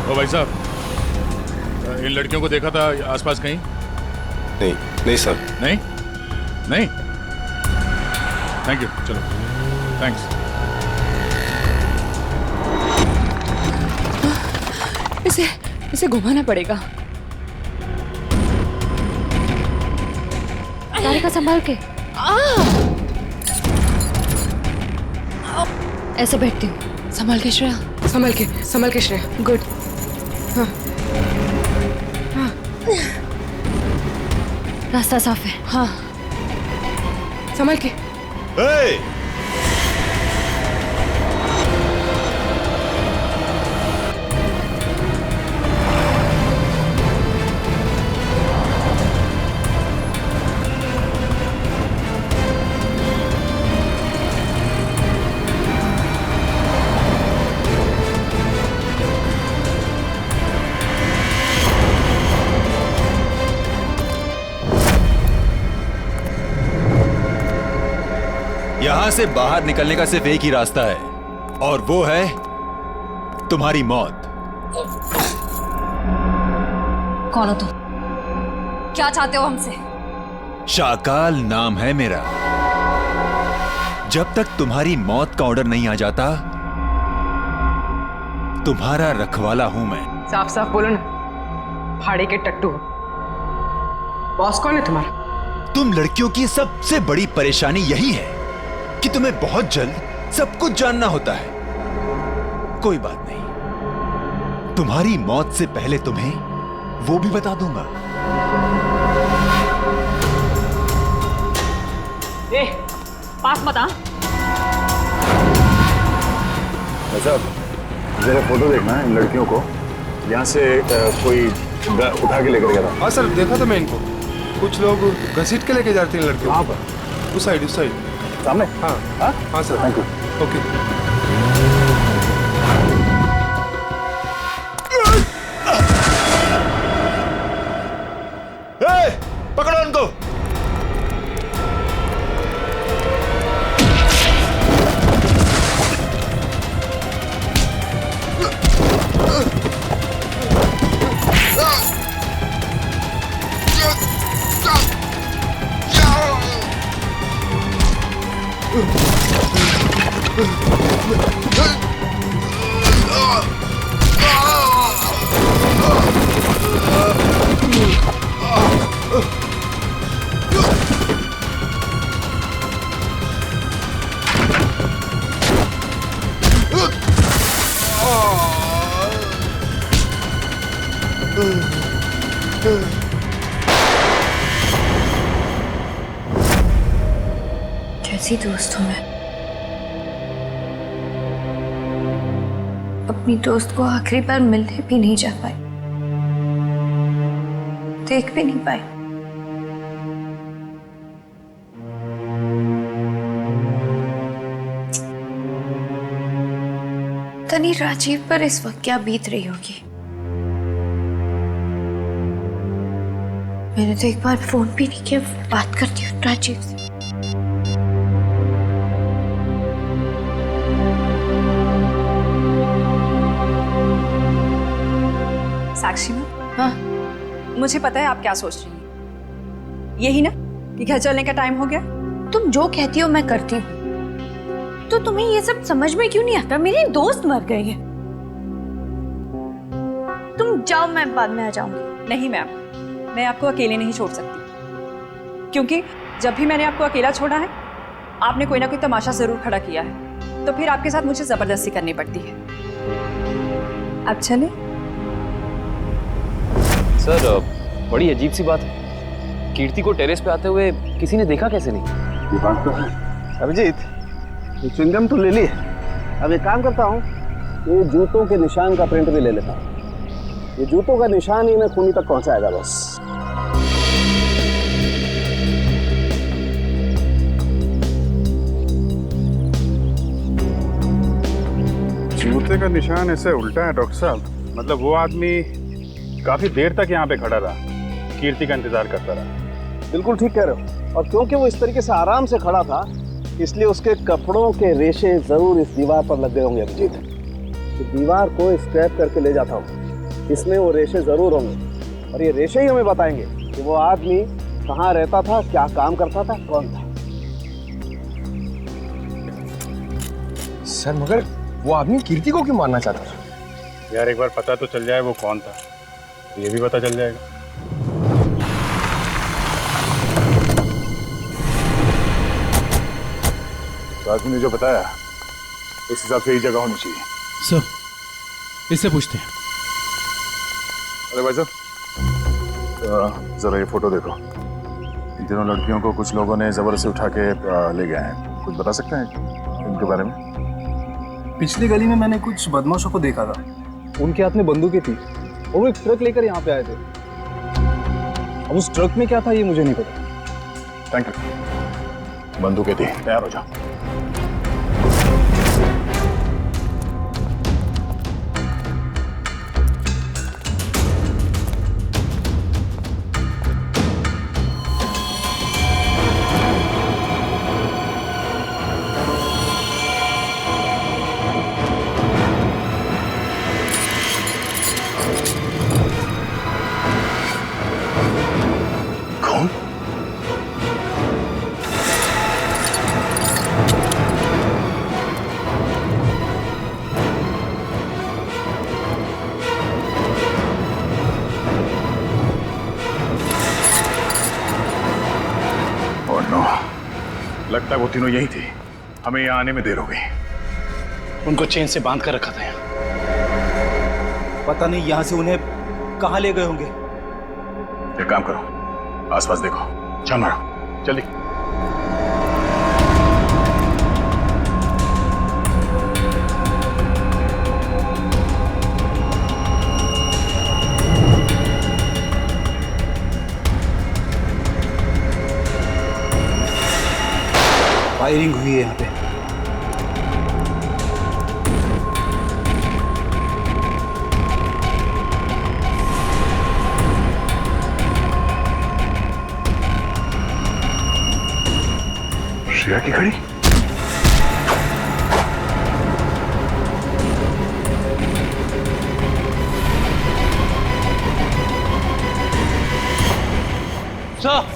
ओ भाई साहब, इन लड़कियों को देखा था आसपास कहीं? नहीं नहीं सर। नहीं नहीं, थैंक यू, चलो थैंक्स। इसे घुमाना पड़ेगा। तारिका संभाल के। ऐसे बैठती हूँ। संभाल के श्रेया, संभाल के श्रेया। गुड। हाँ हाँ, रास्ता साफ है। हाँ, संभाल के। hey! यहां से बाहर निकलने का सिर्फ एक ही रास्ता है, और वो है तुम्हारी मौत। कौन हो तुम? क्या चाहते हो हमसे? शाकाल नाम है मेरा। जब तक तुम्हारी मौत का ऑर्डर नहीं आ जाता, तुम्हारा रखवाला हूं मैं। साफ साफ बोलो ना, भाड़े के टट्टू। बॉस कौन है तुम्हारा? तुम लड़कियों की सबसे बड़ी परेशानी यही है कि तुम्हें बहुत जल्द सब कुछ जानना होता है। कोई बात नहीं, तुम्हारी मौत से पहले तुम्हें वो भी बता दूंगा। पास मत आ। साहब, जरा फोटो देखना है इन लड़कियों को। यहाँ से कोई उठा के लेकर गया था। हाँ सर, देखा था मैं इनको। कुछ लोग घसीट के लेके जाते हैं लड़कियों। कहाँ पर? उस साइड सामने? हाँ हाँ हाँ सर। Thank you. ओके। पकड़ो उनको। कैसी दोस्त हूं मैं? अपनी दोस्त को आखिरी बार मिलने भी नहीं जा पाई, देख भी नहीं पाई। तनी राजीव पर इस वक्त क्या बीत रही होगी। मैंने तो एक बार फोन भी नहीं किया। बात करती हूँ राजीव से। साक्षी में, हाँ, मुझे पता है आप क्या सोच रही हैं। यही ना कि घर चलने का टाइम हो गया। तुम जो कहती हो मैं करती हूँ, तो तुम्हें ये सब समझ में क्यों नहीं आता? मेरी दोस्त मर गई है। तुम जाओ, मैं बाद में आ जाऊंगी। नहीं मैम, मैं आपको अकेले नहीं छोड़ सकती, क्योंकि जब भी मैंने आपको अकेला छोड़ा है, आपने कोई ना कोई तमाशा जरूर खड़ा किया है, तो फिर आपके साथ मुझे जबरदस्ती करनी पड़ती है। अब चले। सर, बड़ी अजीब सी बात है। कीर्ति को टेरेस पे आते हुए किसी ने देखा कैसे नहीं? ये बात तो है। अभिजीत, ये च्युइंगम तो ले ली। अब एक काम करता हूँ, ये जूतों के निशान का प्रिंट भी ले लेता हूँ। ये जूतों का निशान ही मैं खूनी तक पहुंचाएगा बस। जूते का निशान ऐसे उल्टा है डॉक्टर साहब। मतलब वो आदमी काफी देर तक यहाँ पे खड़ा रहा, कीर्ति का इंतजार करता रहा। बिल्कुल ठीक कह रहे हो। और क्योंकि वो इस तरीके से आराम से खड़ा था, इसलिए उसके कपड़ों के रेशे जरूर इस दीवार पर लग गए होंगे अभिजीत। तो दीवार को स्क्रैप करके ले जाता हूँ इसमें वो रेशे जरूर होंगे और ये रेशे ही हमें बताएंगे कि वो आदमी कहाँ रहता था, क्या काम करता था, कौन था। सर मगर वो आदमी कीर्ति को क्यों मारना चाहता था? यार एक बार पता तो चल जाए वो कौन था, ये भी पता चल जाएगा। तो आदमी ने जो बताया उस हिसाब से ही जगह होनी चाहिए। सर इससे पूछते हैं। अरे भाई साहब जरा ये फोटो देखो। इन तीनों लड़कियों को कुछ लोगों ने जबरदस्ती उठा के ले गए हैं। कुछ बता सकते हैं इनके बारे में? पिछली गली में मैंने कुछ बदमाशों को देखा था। उनके हाथ में बंदूकें थी और वो एक ट्रक लेकर यहाँ पे आए थे। अब उस ट्रक में क्या था ये मुझे नहीं पता। Thank you. बंदूकें थी, तैयार हो जाओ। लगता है वो तीनों यही थे। हमें यहाँ आने में देर हो गई। उनको चेन से बांध कर रखा था यहाँ। पता नहीं यहाँ से उन्हें कहाँ ले गए होंगे। एक काम करो, आसपास देखो, छान मारो, जल्दी। फायरिंग हुई है यहाँ पे। श्रेया की खड़ी। सर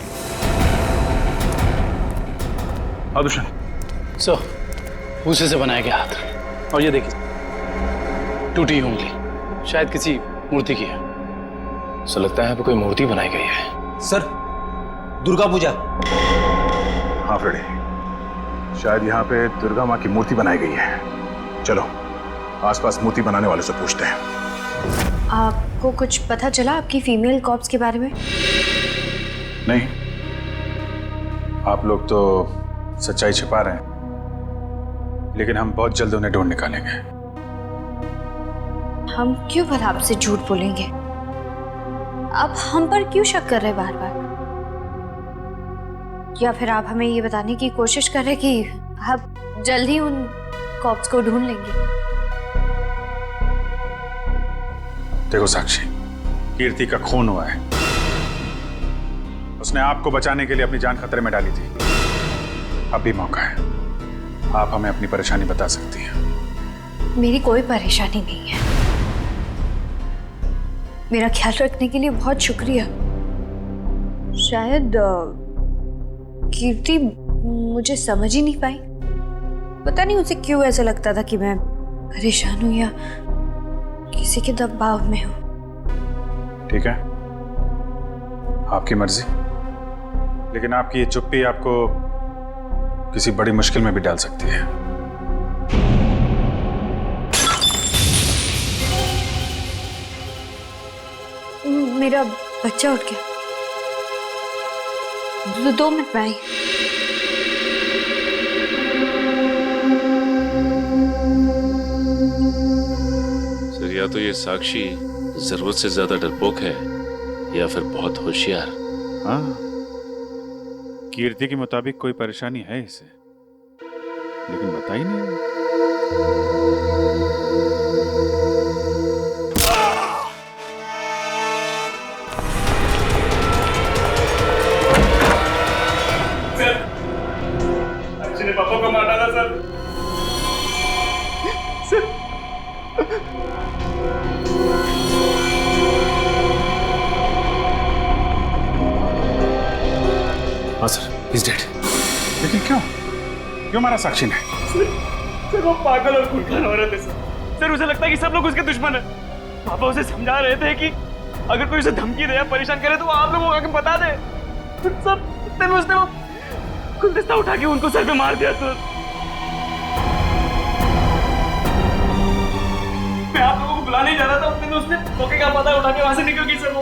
आदुशन सर, भूसे से बनाया गया हाथ और ये देखिए टूटी हुई उंगली, शायद किसी मूर्ति की है। सो लगता है यहाँ पे कोई मूर्ति बनाई गई है। सर दुर्गा पूजा। हाँ फ्रेडी, शायद यहाँ पे दुर्गा माँ की मूर्ति बनाई गई है। चलो आसपास मूर्ति बनाने वाले से पूछते हैं। आपको कुछ पता चला आपकी फीमेल कॉप्स के बारे में? नहीं, आप लोग तो सच्चाई छिपा रहे हैं, लेकिन हम बहुत जल्द उन्हें ढूंढ निकालेंगे। हम क्यों भला आपसे झूठ बोलेंगे? आप हम पर क्यों शक कर रहे बार बार? या फिर आप हमें ये बताने की कोशिश कर रहे कि आप जल्द ही उन कॉप्स को ढूंढ लेंगे? देखो साक्षी, कीर्ति का खून हुआ है। उसने आपको बचाने के लिए अपनी जान खतरे में डाली थी। अब भी मौका है, आप हमें अपनी परेशानी बता सकती हैं। मेरी कोई परेशानी नहीं है। मेरा ख्याल रखने के लिए बहुत शुक्रिया। शायद कीर्ति मुझे समझ ही नहीं पाई। पता नहीं उसे क्यों ऐसा लगता था कि मैं परेशान हूं या किसी के दबाव में हूं। ठीक है, आपकी मर्जी, लेकिन आपकी ये चुप्पी आपको किसी बड़ी मुश्किल में भी डाल सकती है। मेरा बच्चा उठ गया। 2 मिनट में आई। सर, या तो ये साक्षी जरूरत से ज्यादा डरपोक है या फिर बहुत होशियार। हाँ, कीर्ति के मुताबिक कोई परेशानी है इसे, लेकिन बता ही नहीं। अच्छे ने पापा को मार डाला सर। Sir, is dead. लेकिन क्यों क्यों मारा साक्षी ने? सर वो पागल और खूंखार औरत है सर, उसे लगता है कि सब लोग उसके दुश्मन है। पापा उसे समझा रहे थे कि अगर कोई उसे धमकी दे या परेशान करे तो वो आप लोगों को आके बता दे। सर इतने में उसने वो गुलदस्ता उठा के उनको सर पे मार दिया सर। मैं आप लोगों को बुलाने जा रहा था, उतने में उसने मौके का पता उठा के वहां से निकल गई सर। वो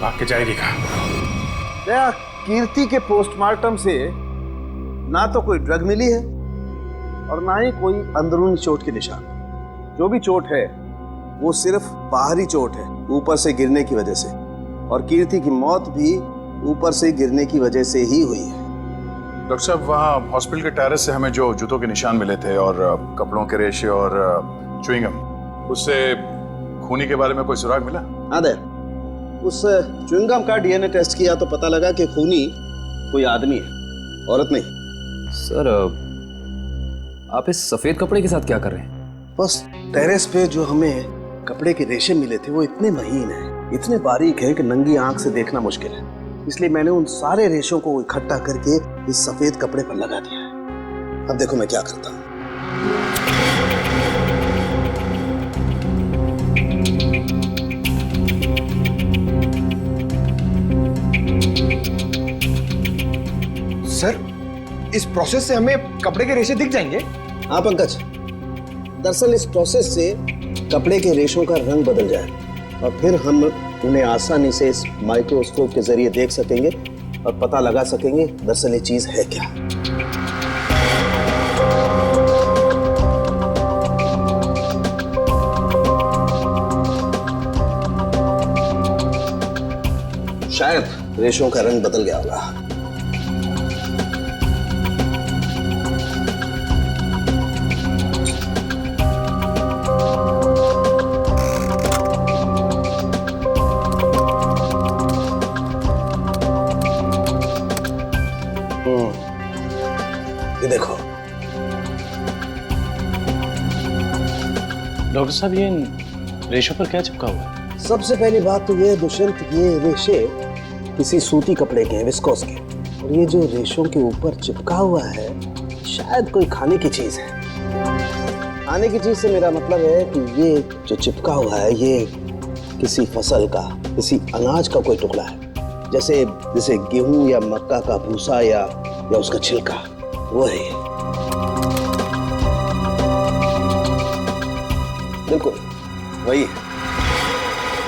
भाग के जाएगी कहाँ? कीर्ति के पोस्टमार्टम से ना तो कोई ड्रग मिली है और ना ही कोई अंदरूनी चोट के निशान। जो भी चोट है वो सिर्फ बाहरी चोट है, ऊपर से गिरने की वजह से, और कीर्ति की मौत भी ऊपर से गिरने की वजह से ही हुई है। डॉक्टर साहब, वहाँ हॉस्पिटल के टेरेस से हमें जो जूतों के निशान मिले थे और कपड़ों के रेशे और च्युइंगम, उससे खूनी के बारे में कोई सुराग मिला? हाँ दे, उस च्युइंगम का डीएनए टेस्ट किया तो पता लगा कि खूनी कोई आदमी है, औरत नहीं। सर आप इस सफेद कपड़े के साथ क्या कर रहे हैं? बस टेरेस पे जो हमें कपड़े के रेशे मिले थे वो इतने महीन हैं, इतने बारीक हैं कि नंगी आंख से देखना मुश्किल है। इसलिए मैंने उन सारे रेशों को इकट्ठा करके इस सफेद कपड़े पर लगा दिया है। अब देखो मैं क्या करता हूँ। सर, इस प्रोसेस से हमें कपड़े के रेशे दिख जाएंगे? हाँ पंकज, दरअसल इस प्रोसेस से कपड़े के रेशों का रंग बदल जाए और फिर हम उन्हें आसानी से इस माइक्रोस्कोप के जरिए देख सकेंगे और पता लगा सकेंगे दरअसल ये चीज है क्या। शायद रेशों का रंग बदल गया होगा। ये देखो डॉक्टर साहब, ये इन रेशों पर क्या चिपका हुआ है? सबसे पहली बात तो ये है दुष्यंत, ये रेशे किसी सूती कपड़े के हैं, विस्कोस के, और ये जो रेशों के ऊपर चिपका हुआ है शायद कोई खाने की चीज है। खाने की चीज से मेरा मतलब है कि ये जो चिपका हुआ है ये किसी फसल का, किसी अनाज का कोई टुकड़ा है, जैसे गेहूं या मक्का का भूसा या उसका छिलका, वो है ये। बिल्कुल वही है।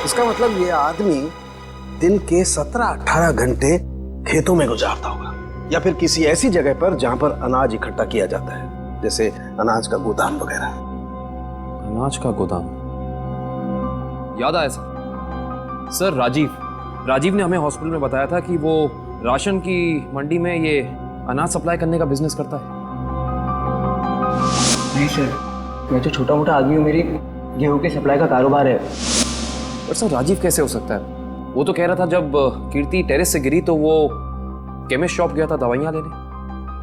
इसका मतलब ये आदमी दिन के 17-18 घंटे खेतों में गुजारता होगा या फिर किसी ऐसी जगह पर जहां पर अनाज इकट्ठा किया जाता है, जैसे अनाज का गोदाम वगैरह। अनाज का गोदाम, याद आया सर, राजीव ने हमें हॉस्पिटल में बताया था कि वो राशन की मंडी में ये अनाज सप्लाई करने का बिजनेस करता है। नहीं सर, मैं तो छोटा मोटा आदमी हूँ, मेरी गेहूं के सप्लाई का कारोबार है। पर सर राजीव कैसे हो सकता है? वो तो कह रहा था जब कीर्ति टेरेस से गिरी तो वो केमिस्ट शॉप गया था दवाइयाँ लेने।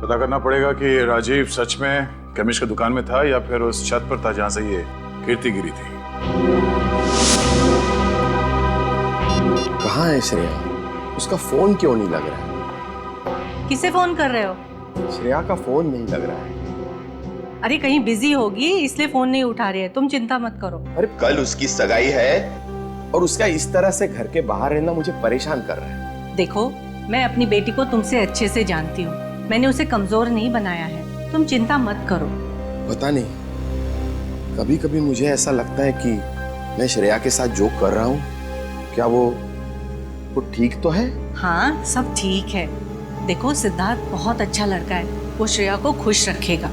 पता करना पड़ेगा कि राजीव सच में केमिस्ट की दुकान में था या फिर उस छत पर था जहाँ से ये कीर्ति गिरी थी। कहाँ है श्रेया? उसका फोन क्यों नहीं लग रहा है? किसे फोन कर रहे हो? श्रेया का फोन नहीं लग रहा है। अरे कहीं बिजी होगी इसलिए फोन नहीं उठा रही है, तुम चिंता मत करो। अरे कल उसकी सगाई है और उसका इस तरह से घर के बाहर रहना मुझे परेशान कर रहा है। देखो, मैं अपनी बेटी को तुमसे अच्छे से जानती हूँ, मैंने उसे कमजोर नहीं बनाया है, तुम चिंता मत करो। पता नहीं, कभी कभी मुझे ऐसा लगता है कि मैं श्रेया के साथ जो कर रहा हूँ क्या वो ठीक तो है? हाँ, सब ठीक है। देखो, सिद्धार्थ बहुत अच्छा लड़का है, वो श्रेया को खुश रखेगा।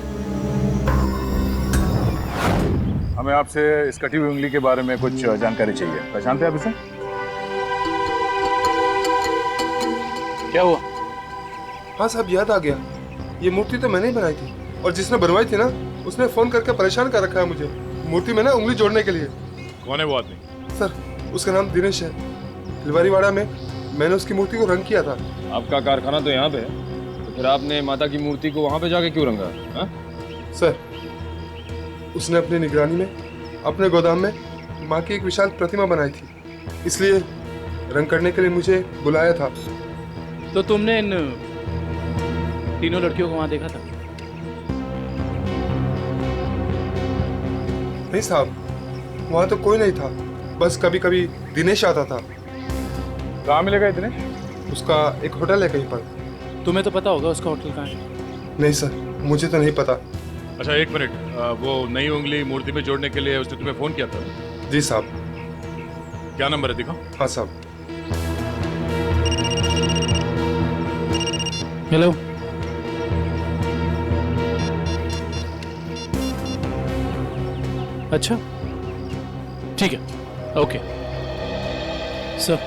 हमें आपसे इस कटी हुई उंगली के बारे में कुछ जानकारी चाहिए। पहचानते हैं आप इसे? क्या हुआ? हाँ साहब, याद आ गया। ये मूर्ति तो मैंने ही बनाई थी और जिसने बनवाई थी ना उसने फोन करके परेशान कर रखा है मुझे मूर्ति में ना उंगली जोड़ने के लिए। कौन है वो आदमी? सर, उसका नाम दिनेश है। फुलवारीवाड़ा में मैंने उसकी मूर्ति को रंग किया था। आपका कारखाना तो यहाँ पे है, तो फिर आपने माता की मूर्ति को वहाँ पे जाके क्यों रंगा? सर, उसने अपनी निगरानी में अपने गोदाम में माँ की एक विशाल प्रतिमा बनाई थी, इसलिए रंग करने के लिए मुझे बुलाया था। तो तुमने इन तीनों लड़कियों को वहां देखा था? नहीं साहब, वहां तो कोई नहीं था, बस कभी कभी दिनेश आता था। कहाँ मिलेगा दिनेश? उसका एक होटल है कहीं पर। तुम्हें तो पता होगा उसका होटल कहाँ है? नहीं सर, मुझे तो नहीं पता। अच्छा एक मिनट, वो नई उंगली मूर्ति में जोड़ने के लिए उसने तुम्हें फोन किया था? जी साहब। क्या नंबर है दिखाओ। हाँ साहब। हेलो, अच्छा ठीक है, ओके सर।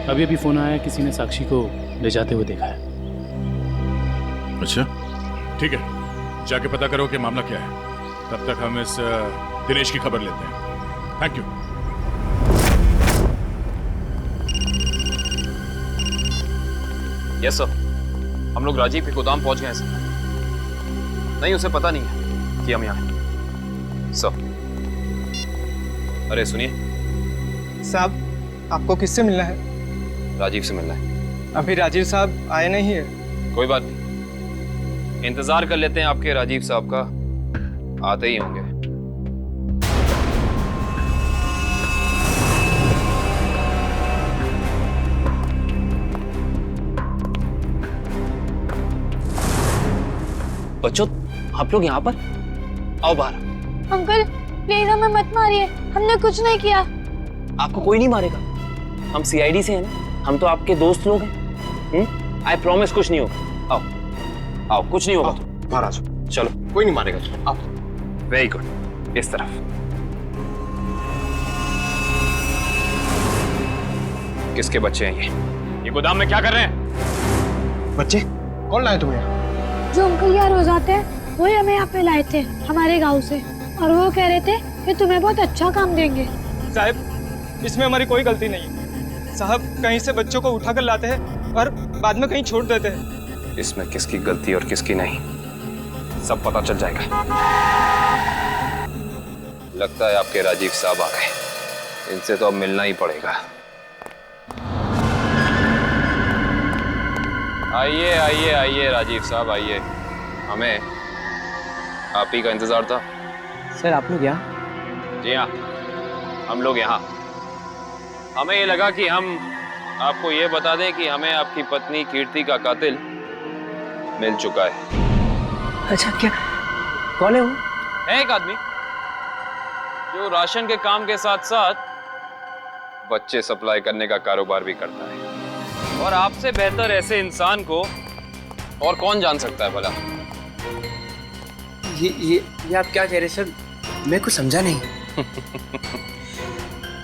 अभी अभी फोन आया, किसी ने साक्षी को ले जाते हुए देखा है। अच्छा ठीक है, जाके पता करो कि मामला क्या है। तब तक हम इस दिनेश की खबर लेते हैं। Thank you. यस सर, हम लोग राजीव के गोदाम पहुंच गए हैं सर। नहीं, उसे पता नहीं है कि हम यहाँ हैं सर। अरे सुनिए साहब, आपको किससे मिलना है? राजीव से मिलना है। अभी राजीव साहब आए नहीं है। कोई बात नहीं, इंतजार कर लेते हैं आपके राजीव साहब का, आते ही होंगे। बच्चों, आप लोग यहाँ पर आओ बाहर। अंकल प्लीज हमें मत मारिए, हमने कुछ नहीं किया। आपको कोई नहीं मारेगा, हम सीआईडी से हैं ना, हम तो आपके दोस्त लोग हैं। आई प्रॉमिस कुछ नहीं होगा। आओ आओ, कुछ नहीं होगा। बाहर आ जाओ। चलो, कोई नहीं मारेगा। आओ। वेरी गुड, इस तरफ। किसके बच्चे हैं ये गोदाम में क्या कर रहे हैं? बच्चे कौन लाए तुम्हें? जो अंकल यहाँ रोज आते हैं, वही हमें यहाँ पे लाए थे हमारे गांव से, और वो कह रहे थे कि तुम्हें बहुत अच्छा काम देंगे। साहब, इसमें हमारी कोई गलती नहीं है। साहब कहीं से बच्चों को उठाकर लाते हैं और बाद में कहीं छोड़ देते हैं। इसमें किसकी गलती और किसकी नहीं, सब पता चल जाएगा। लगता है आपके राजीव साहब आ गए, इनसे तो अब मिलना ही पड़ेगा। आइए आइए आइए राजीव साहब, आइए। हमें आप ही का इंतजार था। सर आप लोग यहाँ? जी हाँ, हम लोग यहाँ। हमें ये लगा कि हम आपको ये बता दें कि हमें आपकी पत्नी कीर्ति का कातिल मिल चुका है। अच्छा, क्या कौन है वो? है एक आदमी जो राशन के काम के साथ साथ बच्चे सप्लाई करने का कारोबार भी करता है, और आपसे बेहतर ऐसे इंसान को और कौन जान सकता है भला? ये आप क्या कह रहे सर? मैं कुछ समझा नहीं।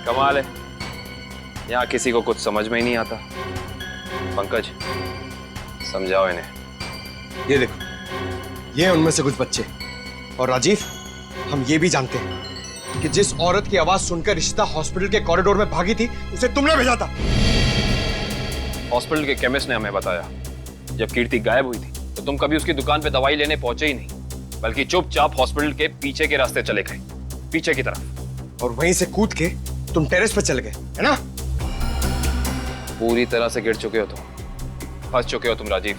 कमाल है, यहाँ किसी को कुछ समझ में ही नहीं आता। पंकज, समझाओ इन्हें। ये देखो, ये है उनमें से कुछ बच्चे। और राजीव, हम ये भी जानते हैं कि जिस औरत की आवाज सुनकर रिश्ता हॉस्पिटल के कॉरिडोर में भागी थी, उसे तुमने भेजा था। हॉस्पिटल के केमिस्ट ने हमें बताया, जब कीर्ति गायब हुई थी तो तुम कभी उसकी दुकान पे दवाई लेने पहुंचे ही नहीं, बल्कि चुपचाप हॉस्पिटल के पीछे के रास्ते चले गए, पीछे की तरफ। और वहीं से कूद के तुम टेरेस पर चले गए, है ना? पूरी तरह से गिर चुके हो तुम, फंस चुके हो तुम राजीव।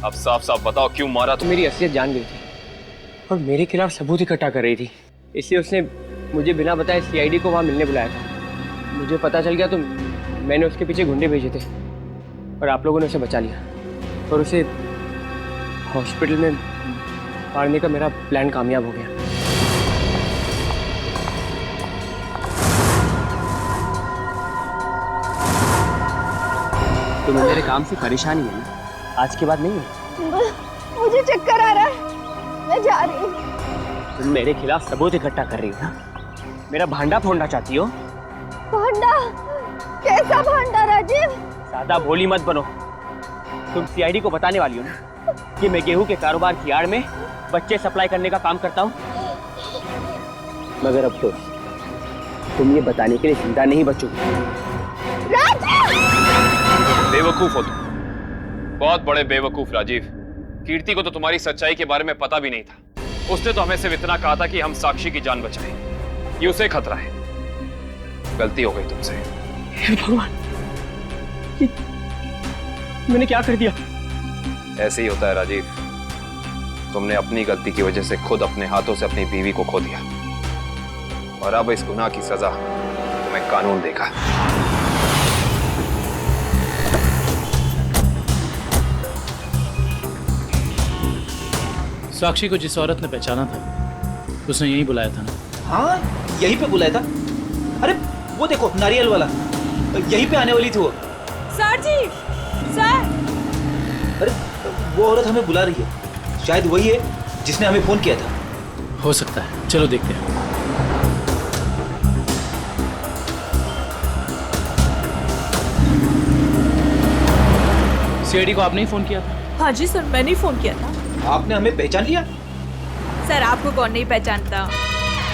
अब साफ साफ बताओ, क्यों मारा तुम? मेरी असलियत जान गई थी और मेरे खिलाफ सबूत इकट्ठा कर रही थी, इसलिए उसने मुझे बिना बताए सीआईडी को वहां मिलने बुलाया था। मुझे पता चल गया तो मैंने उसके पीछे गुंडे भेजे थे और आप लोगों ने उसे बचा लिया, और उसे हॉस्पिटल में मारने का मेरा प्लान कामयाब हो गया। तुम्हें मेरे काम से परेशानी है ना? आज के बाद नहीं है? मुझे चक्कर आ रहा है, मैं जा रही हूँ। तुम मेरे खिलाफ सबूत इकट्ठा कर रही हो ना? मेरा भांडा फोड़ना चाहती हो? भांडा? कैसा भांडा राजीव? ज्यादा भोली मत बनो। तुम सीआईडी को बताने वाली हो ना कि मैं गेहूं के कारोबार की आड़ में बच्चे सप्लाई करने का काम करता हूँ? मगर अफसोस, तुम ये बताने के लिए जिंदा नहीं बचोगे। बेवकूफ हो तुम, बहुत बड़े बेवकूफ राजीव। कीर्ति को तो तुम्हारी सच्चाई के बारे में पता भी नहीं था। उसने तो हमें सिर्फ इतना कहा था कि हम साक्षी की जान बचाएं, ये उसे खतरा है। गलती हो गई तुमसे। भगवान, मैंने क्या कर दिया? ऐसे ही होता है राजीव। तुमने अपनी गलती की वजह से खुद अपने हाथों से अपनी बीवी को खो दिया, और अब इस गुनाह की सजा तुम्हें कानून देगा। साक्षी को जिस औरत ने पहचाना था उसने यही बुलाया था ना? हाँ, यहीं पे बुलाया था। अरे वो देखो, नारियल वाला, यहीं पे आने वाली थी वो। सर जी, सर। अरे वो औरत हमें बुला रही है, शायद वही है जिसने हमें फोन किया था। हो सकता है, चलो देखते हैं। सीआईडी को आपने ही फोन किया था? हाँ जी सर, मैंने ही फोन किया था। आपने हमें पहचान लिया? सर आपको कौन नहीं पहचानता?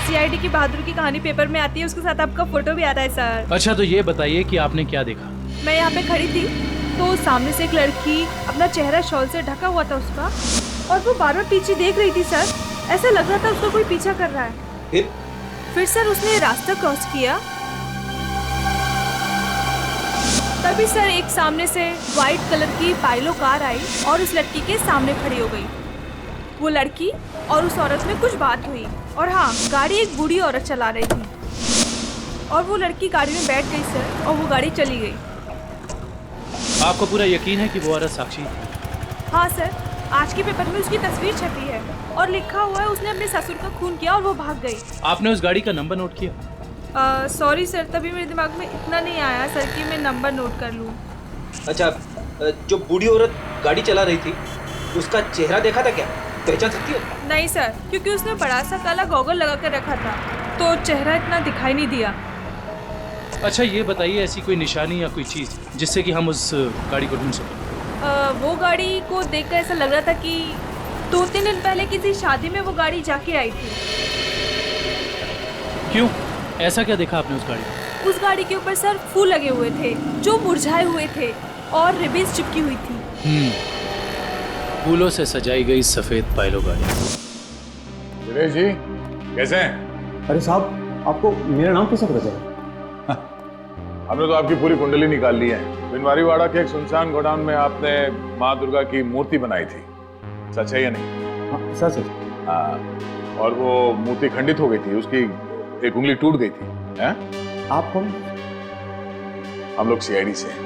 सीआईडी की बहादुर की कहानी पेपर में आती है, उसके साथ आपका फोटो भी आता है सर। अच्छा, तो ये बताइए कि आपने क्या देखा? मैं यहाँ पे खड़ी थी तो सामने से एक लड़की, अपना चेहरा शॉल से ढका हुआ था उसका, और वो बार बार पीछे देख रही थी सर। ऐसा लग रहा था उसको कोई पीछा कर रहा है। फिर सर उसने रास्ता क्रॉस किया, तभी सर एक सामने से व्हाइट कलर की पाइलो कार आई और उस लड़की के सामने खड़ी हो गई। वो लड़की और उस औरत में कुछ बात हुई, और हाँ, गाड़ी एक बूढ़ी औरत चला रही थी और वो लड़की गाड़ी में बैठ गई सर, और वो गाड़ी चली गई। आपको पूरा यकीन है कि वो औरत साक्षी थी? हाँ सर, आज के पेपर में उसकी तस्वीर छपी है और लिखा हुआ है उसने अपने ससुर का खून किया और वो भाग गई। आपने उस गाड़ी का नंबर नोट किया? सॉरी सर, तभी मेरे दिमाग में इतना नहीं आया सर कि मैं नंबर नोट कर लूँ। अच्छा, जो बूढ़ी औरत गाड़ी चला रही थी उसका चेहरा देखा था क्या? पहचान सकती हो? नहीं सर, क्योंकि उसने बड़ा सा काला गॉगल लगा कर रखा था तो चेहरा इतना दिखाई नहीं दिया। अच्छा, ये बताइए ऐसी कोई निशानी या कोई चीज़ जिससे कि हम उस गाड़ी को ढूंढ सकें? वो गाड़ी को देखकर ऐसा लग रहा था कि 2-3 दिन पहले किसी शादी में वो गाड़ी जाके आई थी। क्यों? ऐसा क्या देखा आपने उस गाड़ी में? उस गाड़ी के ऊपर सर फूल लगे हुए थे जो मुरझाए हुए थे और रिबन्स चिपकी हुई थी। फूलों से सजाई गई सफेद पाइलो गाड़ी। दिनेश जी, कैसे हैं? अरे साहब, आपको मेरा नाम कैसे पता चला? हमने तो आपकी पूरी कुंडली निकाल ली है। बिनवारीवाड़ा के एक सुनसान गोडाउन में आपने माँ दुर्गा की मूर्ति बनाई थी, सच है या नहीं? हाँ, सच है। हाँ, और वो मूर्ति खंडित हो गई थी, उसकी एक उंगली टूट गई थी। हैं? आप कौन? हम लोग सीआईडी से हैं।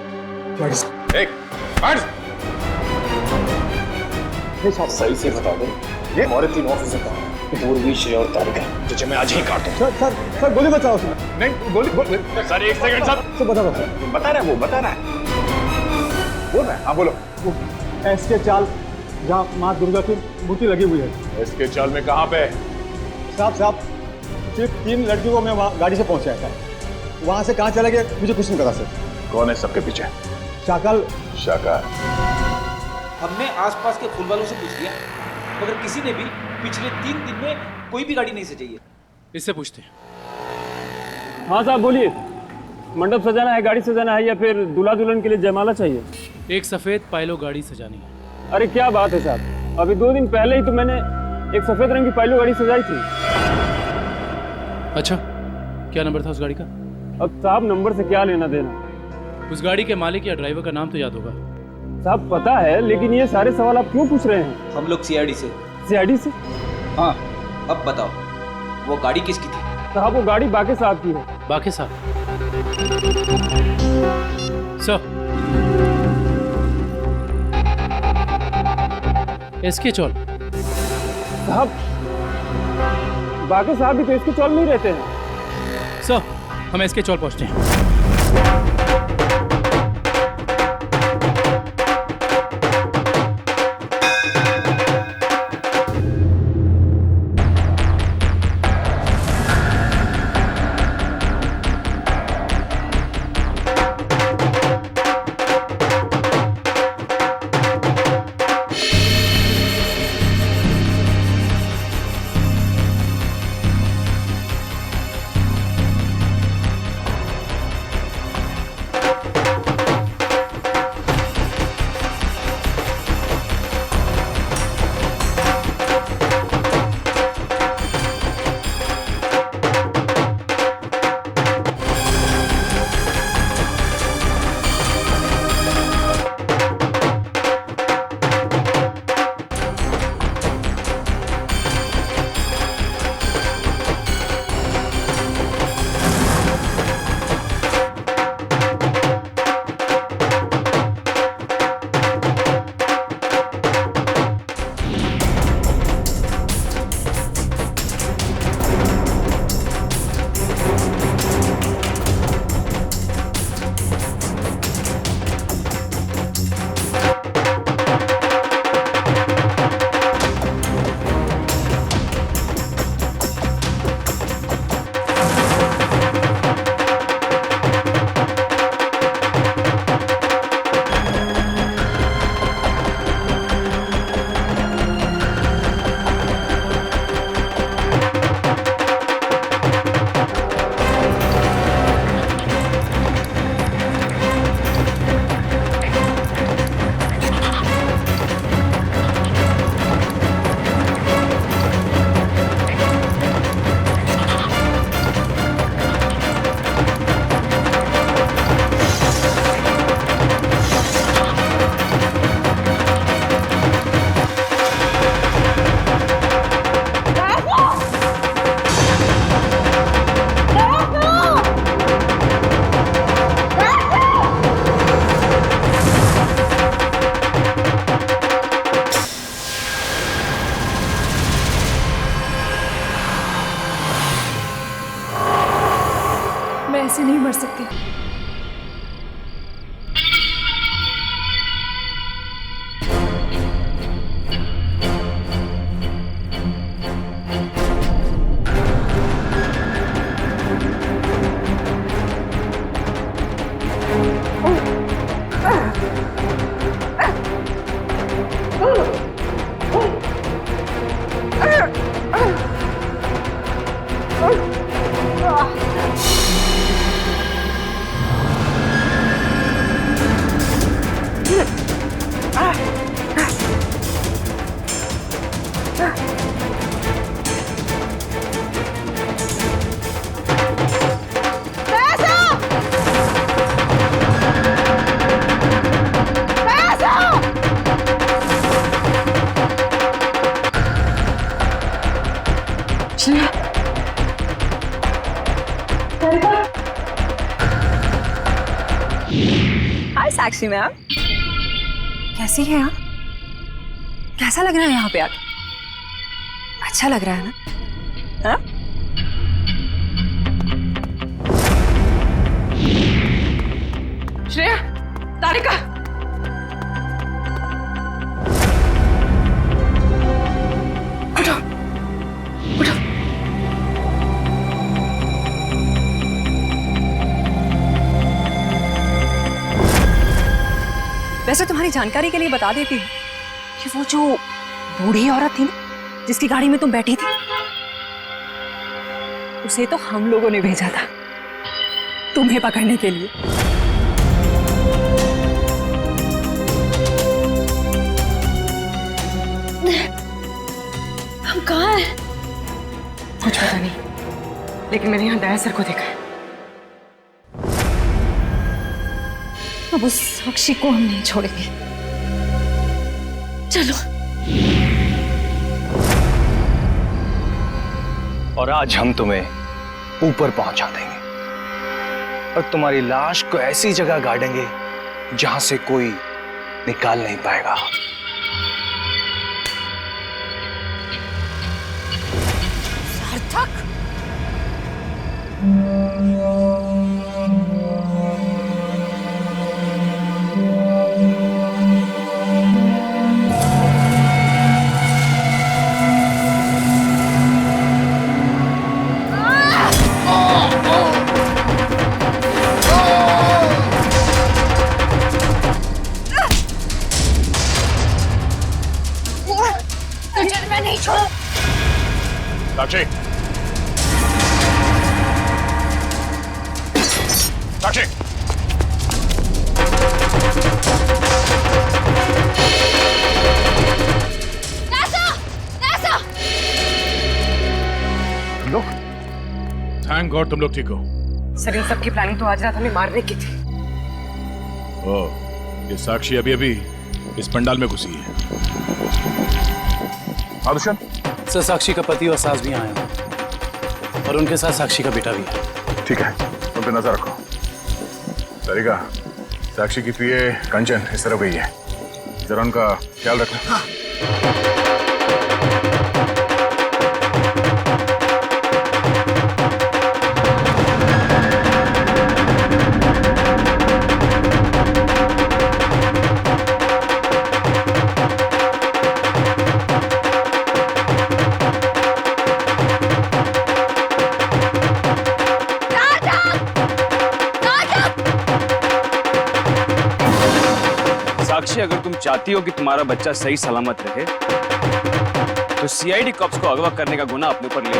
साहब सही से बता दो, ये हमारे 3 ऑफिसर कहाँ हैं? पूर्वी, श्रेय और तारिका, तुझे मैं आज ही काटूं। सर गोली बचाओ उसमें। नहीं, गोली सर 1 सेकंड सर। बता रहा है, वो बता रहा है, बोल रहा है। हाँ बोलो। एसके चाल जहाँ माँ दुर्गा की मूर्ति लगी हुई है। एसके चाल में कहाँ पे? साहब सिर्फ 3 लड़कियों को मैं वहाँ गाड़ी से पहुँचाया था, वहाँ से कहाँ चले गए मुझे कुछ नहीं पता सर। कौन है सबके पीछे? शाकल। हमने आसपास के फूल वालों से पूछ लिया, मगर किसी ने भी पिछले 3 दिन में कोई भी गाड़ी नहीं सजाई है। इससे पूछते हैं। हाँ साहब बोलिए, मंडप सजाना है, गाड़ी सजाना है, या फिर दूल्हा दुल्हन के लिए जयमाला चाहिए? एक सफेद पाइलो गाड़ी सजानी है। अरे क्या बात है साहब, अभी 2 दिन पहले ही तो मैंने एक सफेद रंग की पाइलो गाड़ी सजाई थी। अच्छा, क्या नंबर था उस गाड़ी का? अब साहब नंबर से क्या लेना देना? उस गाड़ी के मालिक या ड्राइवर का नाम तो याद होगा? साहब पता है, लेकिन ये सारे सवाल आप क्यों पूछ रहे हैं? हम लोग सीआईडी से। सीआईडी से? हाँ, अब बताओ वो गाड़ी किसकी थी? साहब वो गाड़ी बाके साहब की है। बाके साहब? सर, एसके चौल। साहब बाके साहब भी तो इसके चौल में ही रहते हैं। सर, हम एसके चौल पहुंचते हैं। ऐसे नहीं मर सकती। हाय साक्षी मैम, कैसी है आप? कैसा लग रहा है यहाँ पे आके? अच्छा लग रहा है ना? हाँ? श्रेया, तारिका, उठो, उठो। वैसे तुम्हारी जानकारी के लिए बता देती हूँ कि वो जो बूढ़ी औरत थी ना, जिसकी गाड़ी में तुम बैठी थी, उसे तो हम लोगों ने भेजा था तुम्हें पकड़ने के लिए। हम कहाँ हैं? कुछ पता नहीं, लेकिन मैंने यहाँ दया सर को देखा है। अब उस साक्षी को हम नहीं छोड़ेंगे। चलो। और आज हम तुम्हें ऊपर पहुंचा देंगे और तुम्हारी लाश को ऐसी जगह गाड़ेंगे जहां से कोई निकाल नहीं पाएगा। सार्थक, तुझे मैं नहीं छोड़। साक्षी, साक्षी, तुम लोग? थैंक गॉड तुम लोग ठीक हो। सर, इन सब की प्लानिंग तो आज रात हमें मारने की थी। ओह, ये साक्षी अभी अभी इस पंडाल में घुसी है। आदुशन, सर, साक्षी का पति और सास भी आए हैं और उनके साथ साक्षी का बेटा भी है। ठीक है, तुम पे नजर रखो। तारिका, साक्षी की पीए कंचन इस तरफ गई है, जरा उनका ख्याल रखना। हाँ। साक्षी, अगर तुम चाहती हो कि तुम्हारा बच्चा सही सलामत रहे तो सीआईडी कॉप्स को अगवा करने का गुनाह अपने ऊपर ले लो।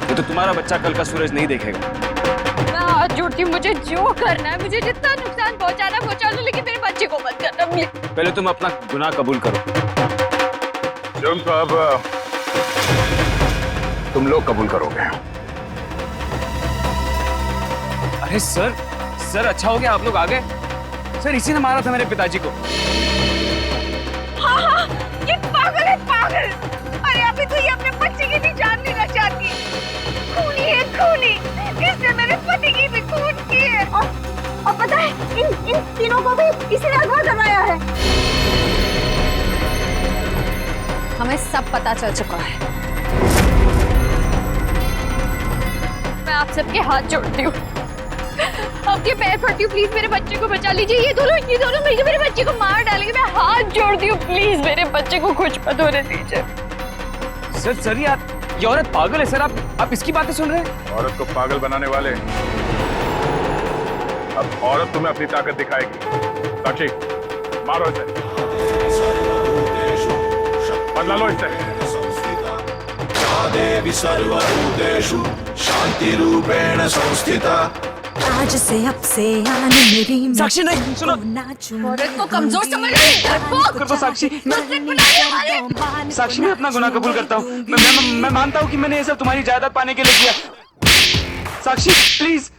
ये तो तुम्हारा बच्चा कल का सूरज नहीं देखेगा। मैं हाथ जोड़ती हूँ, मुझे जो करना है, मुझे जितना नुकसान पहुंचाना पहुंचा लो, लेकिन मेरे बच्चे को मत करना प्लीज। पहले तुम अपना गुनाह कबूल करो। जुर्म तो अब तुम लोग कबूल करोगे। अरे सर, अच्छा हो गया आप लोग आ गए। सर, इसी ने मारा था मेरे पिताजी को। हाँ, ये पागल है, पागल। अरे अभी तो ये अपने बच्चे की भी जान लेना चाहती है। खूनी है, खूनी। इसने मेरे पति की भी खून की है। और पता है, इन तीनों को भी इसी ने अगवा करवाया है। हमें सब पता चल चुका है। मैं आप सबके हाथ जोड़ती हूँ, आपके पैर पड़ती हूँ, प्लीज मेरे बच्चे को बचा लीजिए। ये दोनों मिलकर मेरे बच्चे को मार डालेंगे। मैं हाथ जोड़ती हूँ, प्लीज मेरे बच्चे को कुछ मत होने दीजिए। सर ये औरत पागल है सर। आप इसकी बातें सुन रहे हैं? औरत को पागल बनाने वाले अब औरत तुम्हें अपनी ताकत दिखाएगी। साक्षी मारो इसे, बदला लो इससे। देवी सर्वभूतेषु शांति रूपेण संस्थिता। आज से अब से आने मेरी साक्षी नहीं सुनो। औरत को कमजोर समझ रही है। तो साक्षी साक्षी मैं अपना गुनाह कबूल करता हूँ। मैं मानता हूँ कि मैंने ये सब तुम्हारी जायदाद पाने के लिए किया। साक्षी प्लीज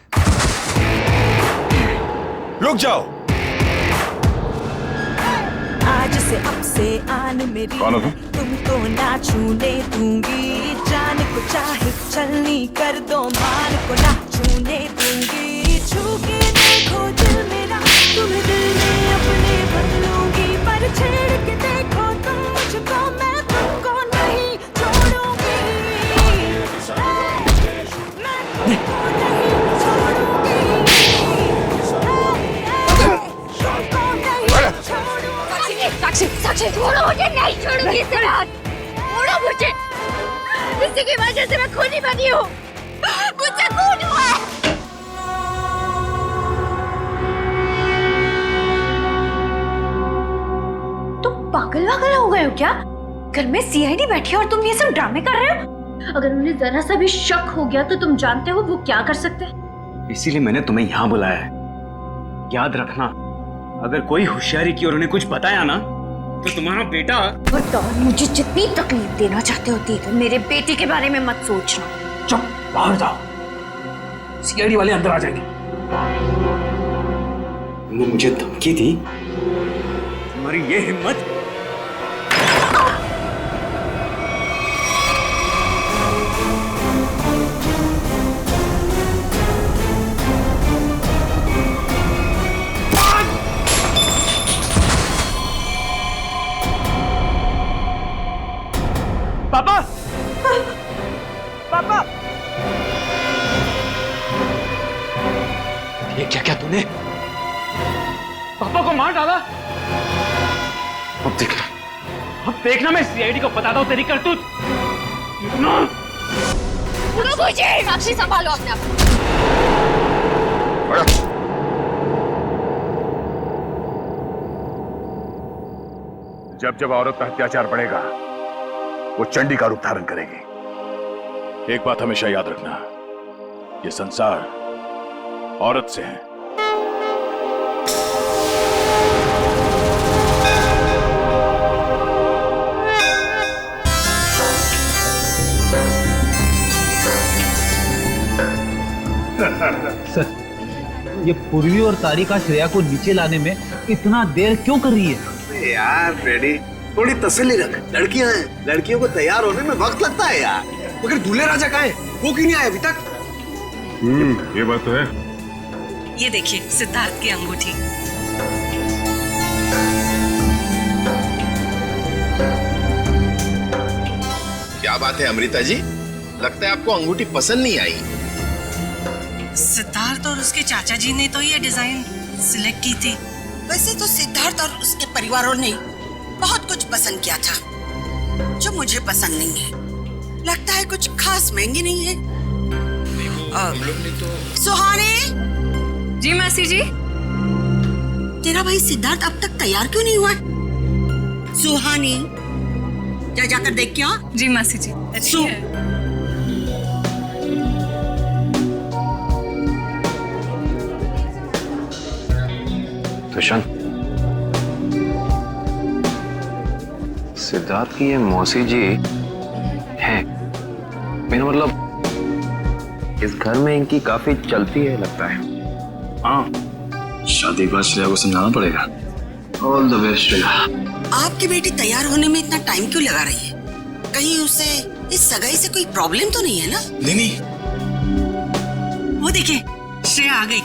रुक जाओ। आज से अब से आन मेरी कौन हो तुम? तुमको ना छूने दूंगी। जान को चाहे चलनी कर दो, मान को ना छूने दूंगी। छू के देखो दिल मेरा, तुम्हें दिल में अपने बदलूंगी। पर छेड़ के देखो तुम मुझको, मैं तुमको नहीं छोड़ूंगी। साक्षी छोड़ो मुझे, नहीं छोड़ूंगी इसे रात। छोड़ो मुझे, इसी की वजह से मैं खूनी बनी हूँ। मुझसे खून हुआ है। तुम पागल हो गए हो क्या? घर में सीआईडी बैठी है और तुम ये सब ड्रामे कर रहे हो। अगर उन्हें जरा सा भी शक हो गया तो तुम जानते हो वो क्या कर सकते हैं। इसीलिए मैंने तुम्हें यहाँ बुलाया है। याद रखना, अगर कोई होशियारी की और उन्हें कुछ बताया ना तो तुम्हारा बेटा। और मुझे जितनी तकलीफ देना चाहते हो दे दो, मेरे बेटे के बारे में मत सोचना। चुप, बाहर जाओ, सीआईडी वाले अंदर आ जाएंगे। तुमने मुझे धमकी दी? तुम्हारी ये हिम्मत? पापा! पापा! ये क्या तूने? पापा को मार डाला? अब देखना मैं सीआईडी को बताता हूँ तेरी करतूत। साक्षी संभालो अपने आप। जब औरत पर अत्याचार बढ़ेगा वो चंडी का रूप धारण करेगी। एक बात हमेशा याद रखना, ये संसार औरत से है। सर, ये पूर्वी और तारिका श्रेया को नीचे लाने में इतना देर क्यों कर रही है? यार रेडी, थोड़ी तसल्ली रख। लड़कियां हैं, लड़कियों को तैयार होने में वक्त लगता है यार। मगर दूल्हे राजा कहाँ है? वो क्यों नहीं आया अभी तक? ये बात तो है। ये देखिए सिद्धार्थ की अंगूठी। क्या बात है अमृता जी, लगता है आपको अंगूठी पसंद नहीं आई। सिद्धार्थ और उसके चाचा जी ने तो ये डिजाइन सिलेक्ट की थी। वैसे तो सिद्धार्थ और उसके परिवारों ने बहुत कुछ पसंद किया था जो मुझे पसंद नहीं है। लगता है कुछ खास महंगी नहीं है। हम लोग ने तो। सुहानी जी मासी जी। तेरा भाई सिद्धार्थ अब तक तैयार क्यों नहीं हुआ? सुहानी जा जाकर देख क्या? जी मासी जी। दुष्यंत, सिद्धार्थ की ये मौसी जी हैं। मेरा मतलब इस घर में इनकी काफी चलती है लगता है। हाँ, शादी के बाद श्रेया को समझाना पड़ेगा। All the best Shreya. आपकी बेटी तैयार होने में इतना टाइम क्यों लगा रही है? कहीं उसे इस सगाई से कोई प्रॉब्लम तो नहीं है ना? नहीं। वो देखिए श्रेया आ गई।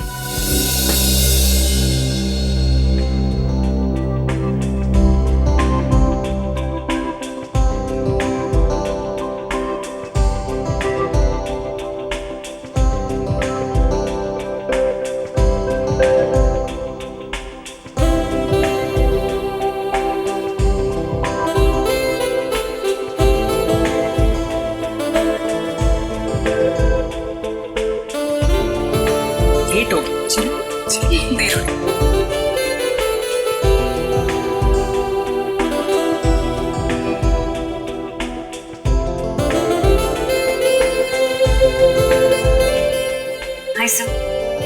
Handsome.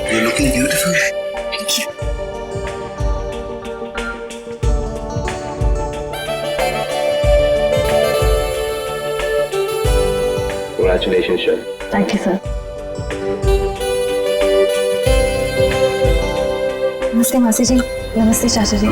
You're looking beautiful. Thank you. Congratulations, Shah. Thank you sir. नमस्ते मासी जी। नमस्ते चाचा जी।